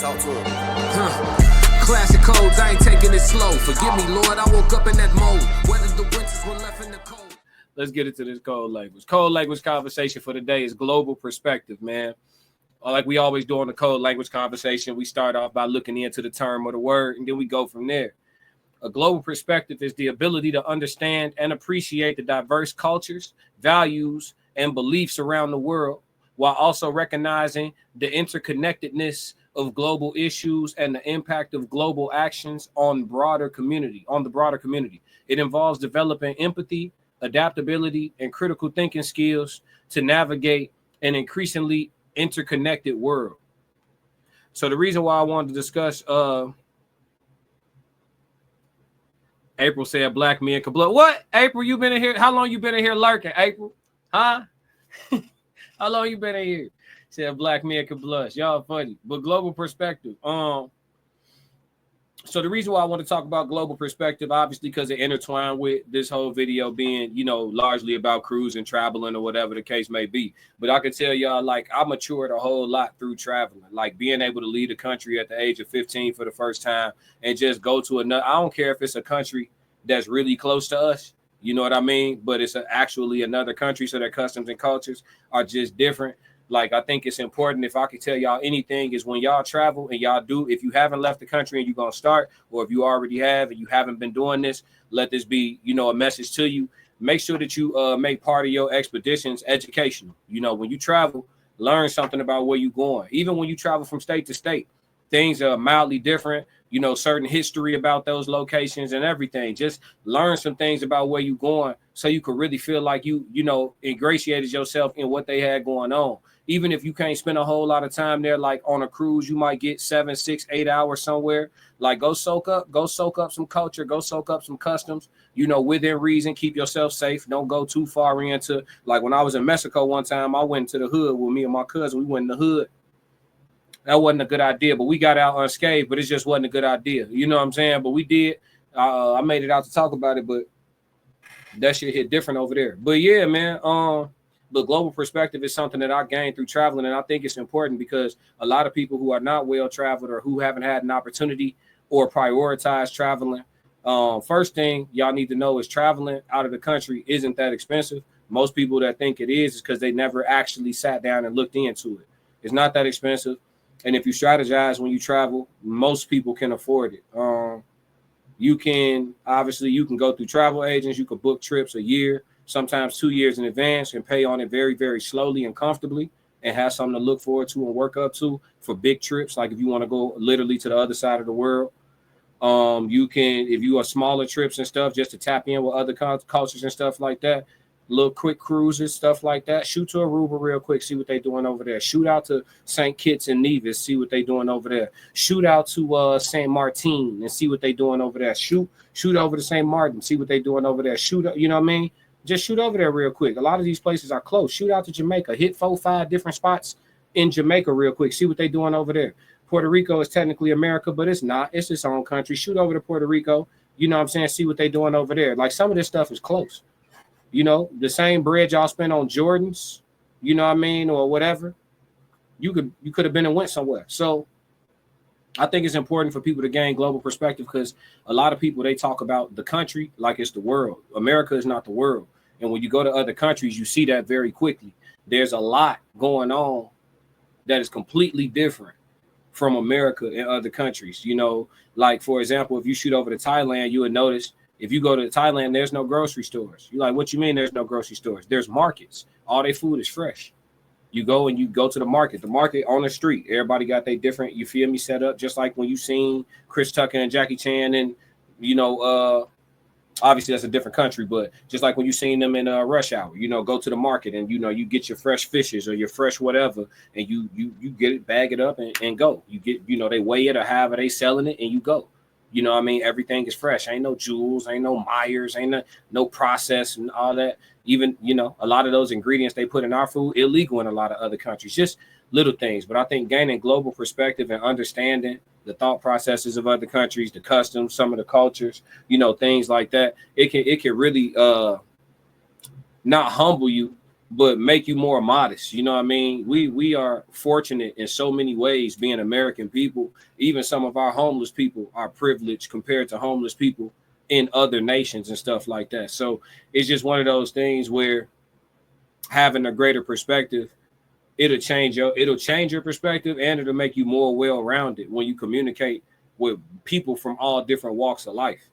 Talk to him. Classic codes, I ain't taking it slow. Forgive me, Lord, I woke up in that mode. Whether the winters were left in the cold. Let's get into this code language. Code language conversation for today is global perspective, man. Like we always do on the code language conversation, we start off by looking into the term or the word, and then we go from there. A global perspective is the ability to understand and appreciate the diverse cultures, values, and beliefs around the world, while also recognizing the interconnectedness of global issues and the impact of global actions on the broader community. It involves developing empathy, adaptability, and critical thinking skills to navigate an increasingly interconnected world. So the reason why I wanted to discuss April said black men can blow. What? April, you been in here? How long you been in here lurking, April? Huh? How long you been in here? Said black men can blush. Y'all funny. But global perspective. So the reason why I want to talk about global perspective, obviously, because it intertwined with this whole video being, largely about cruising, traveling, or whatever the case may be. But I can tell y'all, like, I matured a whole lot through traveling, like being able to leave the country at the age of 15 for the first time and just go to another. I don't care if it's a country that's really close to us, you know what I mean? But it's actually another country, so their customs and cultures are just different. Like, I think it's important, if I could tell y'all anything, is when y'all travel and y'all do, if you haven't left the country and you're going to start, or if you already have and you haven't been doing this, let this be, a message to you. Make sure that you make part of your expeditions educational. When you travel, learn something about where you're going. Even when you travel from state to state, things are mildly different, certain history about those locations and everything. Just learn some things about where you're going so you can really feel like you ingratiated yourself in what they had going on. Even if you can't spend a whole lot of time there, like on a cruise, you might get 7, 6, 8 hours somewhere. Like go soak up some culture, go soak up some customs, within reason, keep yourself safe. Don't go too far into, like when I was in Mexico one time, I went to the hood with me and my cousin. We went in the hood. That wasn't a good idea, but we got out unscathed, but it just wasn't a good idea. You know what I'm saying? But we did. I made it out to talk about it, but that shit hit different over there. But yeah, man, the global perspective is something that I gained through traveling, and I think it's important because a lot of people who are not well traveled or who haven't had an opportunity or prioritize traveling, first thing y'all need to know is traveling out of the country isn't that expensive. Most people that think it is because they never actually sat down and looked into it. It's not that expensive, and if you strategize when you travel, most people can afford it. You can go through travel agents. You can book trips a year, sometimes 2 years in advance, and pay on it very, very slowly and comfortably, and have something to look forward to and work up to for big trips. Like if you want to go literally to the other side of the world, you can, if you are smaller trips and stuff, just to tap in with other cultures and stuff like that. Little quick cruises, stuff like that. Shoot to Aruba real quick, see what they're doing over there. Shoot out to St. Kitts and Nevis, see what they're doing over there. Shoot out to St. Martin and see what they're doing over there. Shoot over to St. Martin, see what they're doing over there. Shoot, you know what I mean? Just shoot over there real quick. A lot of these places are close. Shoot out to Jamaica. Hit 4-5 different spots in Jamaica real quick. See what they're doing over there. Puerto Rico is technically America, but it's not. It's its own country. Shoot over to Puerto Rico. You know what I'm saying? See what they're doing over there. Like some of this stuff is close. The same bread y'all spend on Jordans, you know what I mean, or whatever. You could have been and went somewhere. So I think it's important for people to gain global perspective because a lot of people, they talk about the country like it's the world. America is not the world. And when you go to other countries, you see that very quickly. There's a lot going on that is completely different from America and other countries. Like, for example, if you shoot over to Thailand, you would notice if you go to Thailand, there's no grocery stores. You're like, what you mean there's no grocery stores? There's markets. All their food is fresh. You go to the market on the street. Everybody got their different, you feel me, set up. Just like when you seen Chris Tucker and Jackie Chan and, obviously that's a different country, but just like when you seen them in Rush Hour, go to the market and, you get your fresh fishes or your fresh whatever, and you get it, bag it up and go. You get, they weigh it or however they selling it and you go. You know what I mean? Everything is fresh. Ain't no Jewels, ain't no Myers, ain't no process and all that. Even, a lot of those ingredients they put in our food, illegal in a lot of other countries. Just little things. But I think gaining global perspective and understanding the thought processes of other countries, the customs, some of the cultures, things like that, it can really not humble you, but make you more modest. You know what I mean? We are fortunate in so many ways being American people. Even some of our homeless people are privileged compared to homeless people in other nations and stuff like that. So it's just one of those things where having a greater perspective, it'll change your perspective, and it'll make you more well-rounded when you communicate with people from all different walks of life.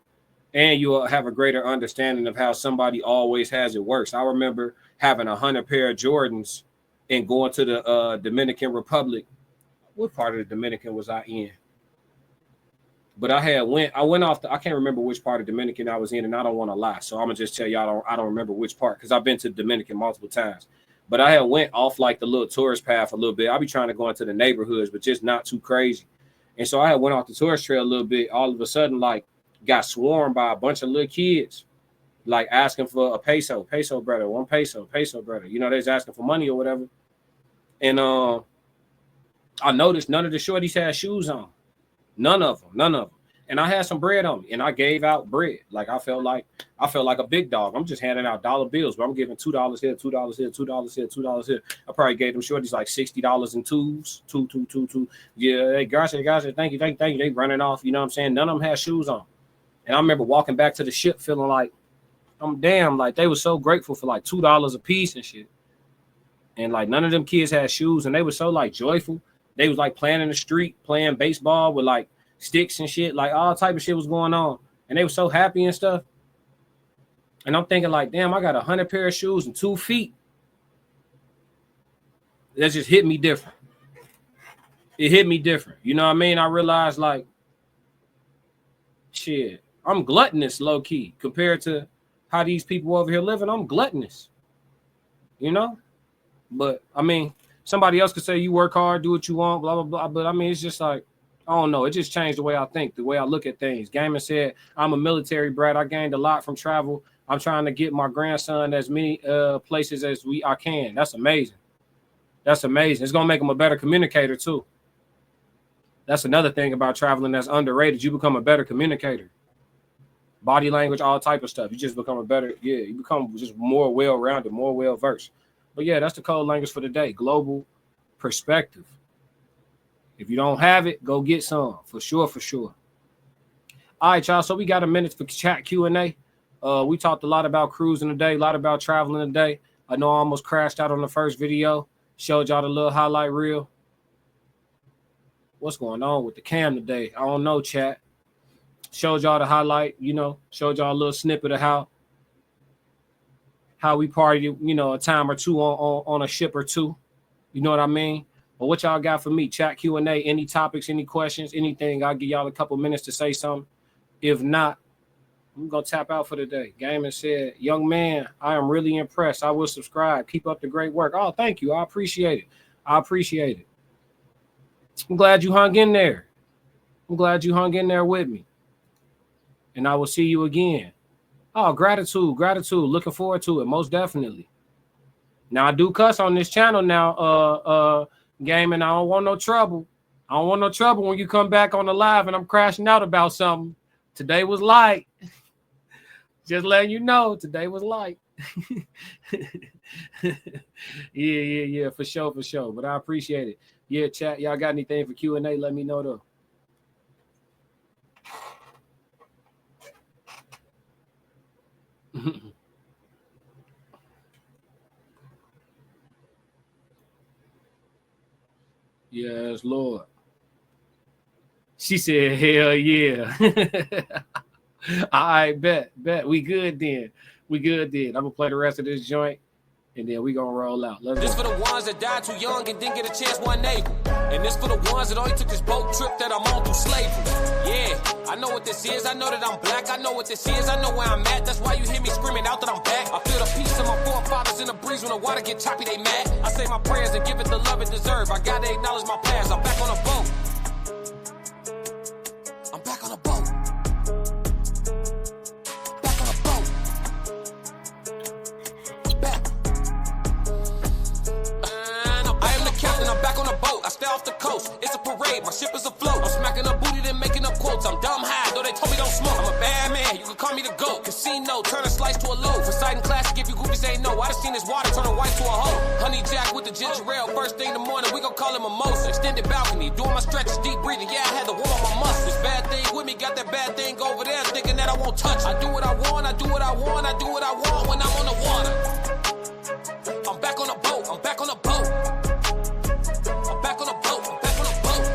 And you'll have a greater understanding of how somebody always has it worse. I remember having 100 pair of Jordans and going to the Dominican Republic. What part of the Dominican was I in? But I went off I can't remember which part of Dominican I was in, and I don't want to lie. So I'm gonna just tell y'all I don't remember which part, because I've been to Dominican multiple times. But I had went off like the little tourist path a little bit. I'll be trying to go into the neighborhoods, but just not too crazy. And so I had went off the tourist trail a little bit. All of a sudden, like, got swarmed by a bunch of little kids, like asking for a peso brother, 1 peso brother. You know, they was asking for money or whatever. And I noticed none of the shorties had shoes on. None of them. And I had some bread on me, and I gave out bread. Like I felt like a big dog. I'm just handing out dollar bills, but I'm giving $2 here, $2 here, $2 here, $2 here. I probably gave them shorties like $60 in twos, two. Yeah, hey, gosh, thank you. They running off. You know what I'm saying? None of them had shoes on. And I remember walking back to the ship feeling like, I'm damn, like they were so grateful for like $2 a piece and shit. And like none of them kids had shoes, and they were so like joyful. They was like playing in the street, playing baseball with like sticks and shit, like all type of shit was going on. And they were so happy and stuff. And I'm thinking like, damn, I got 100 pair of shoes and 2 feet. That just hit me different. It hit me different. You know what I mean? I realized like, shit, I'm gluttonous low key compared to how these people over here living. I'm gluttonous, you know? But I mean, somebody else could say you work hard, do what you want, blah, blah, blah. But I mean, it's just like, I don't know. It just changed the way I think, the way I look at things. Gamer said, I'm a military brat. I gained a lot from travel. I'm trying to get my grandson as many places as I can. That's amazing. That's amazing. It's going to make him a better communicator too. That's another thing about traveling that's underrated. You become a better communicator. Body language, all type of stuff. You just become you become just more well-rounded, more well-versed. But yeah, that's the code language for the day. Global perspective. If you don't have it, go get some. For sure. All right, y'all. So we got a minute for chat Q&A. We talked a lot about cruising today, a lot about traveling today. I know I almost crashed out on the first video. Showed y'all the little highlight reel. What's going on with the cam today? I don't know, chat. Showed y'all the highlight, you know, showed y'all a little snippet of how we partied, you know, a time or two on a ship or two. You know what I mean? But what y'all got for me? Chat Q&A, any topics, any questions, anything. I'll give y'all a couple minutes to say something. If not, I'm going to tap out for today. Gamer said, young man, I am really impressed. I will subscribe. Keep up the great work. Oh, thank you. I appreciate it. I'm glad you hung in there. With me. And I will see you again. Oh, gratitude. Looking forward to it. Most definitely. Now, I do cuss on this channel now, Game, and I don't want no trouble. When you come back on the live and I'm crashing out about something. Today was light. Just letting you know, today was light. Yeah, for sure. But I appreciate it. Yeah, chat, y'all got anything for Q&A? Let me know, though. Yes, Lord. She said, hell yeah. All right, bet. We good then. I'm going to play the rest of this joint, and then we going to roll out. This for the ones that died too young and didn't get a chance, wasn't able. And this for the ones that only took this boat trip that I'm on through slavery. Yeah, I know what this is. I know that I'm black. I know what this is. I know where I'm at. That's why you hear me screaming out that I'm back. I feel the peace of my forefathers in the breeze. When the water get choppy, they mad. I say my prayers and give it the love it deserve. I gotta acknowledge my past. I'm back on a boat. I stay off the coast, it's a parade, my ship is afloat. I'm smacking up booty, then making up quotes. I'm dumb high, though they told me don't smoke. I'm a bad man, you can call me the GOAT. Casino, turn a slice to a loaf. Poseidon classic if you goofies ain't know. I just seen seen this water turn a white to a hoe. Honey Jack with the ginger ale. First thing in the morning, we gon' call it mimosa. Extended balcony, doing my stretches, deep breathing. Yeah, I had to warm up my muscles. Bad thing with me, got that bad thing over there, thinking that I won't touch it. I do what I want, I do what I want, I do what I want when I'm on the water. I'm back on a boat, I'm back on a boat. I'm back on a boat, I'm back on a boat.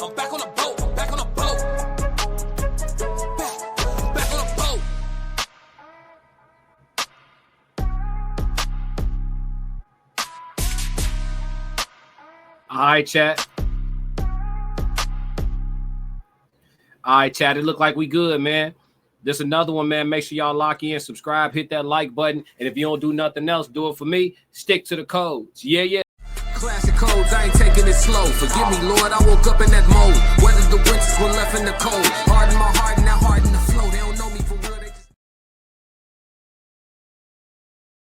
I'm back on a boat, I'm back on a boat. Back on a boat. All right, chat. All right, chat. It look like we good, man. This another one, man. Make sure y'all lock in, subscribe, hit that like button. And if you don't do nothing else, do it for me. Stick to the codes. Yeah, yeah. Classic codes, I ain't taking it slow. Forgive me, Lord, I woke up in that mode. Weathered the winters when left in the cold. Harden my heart and now harden the flow. They don't know me for real.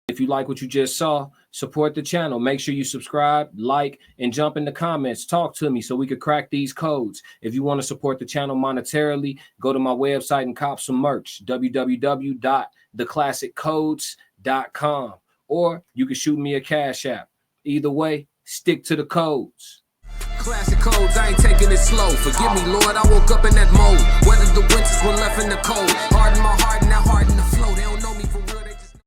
If you like what you just saw, support the channel. Make sure you subscribe, like, and jump in the comments. Talk to me so we could crack these codes. If you want to support the channel monetarily, go to my website and cop some merch, www.theclassiccodes.com. Or you can shoot me a Cash App. Either way, stick to the codes. Classic codes, I ain't taking it slow. Forgive me, Lord, I woke up in that mode. Weathered the winters when left in the cold. Harden my heart and now harden the flow. They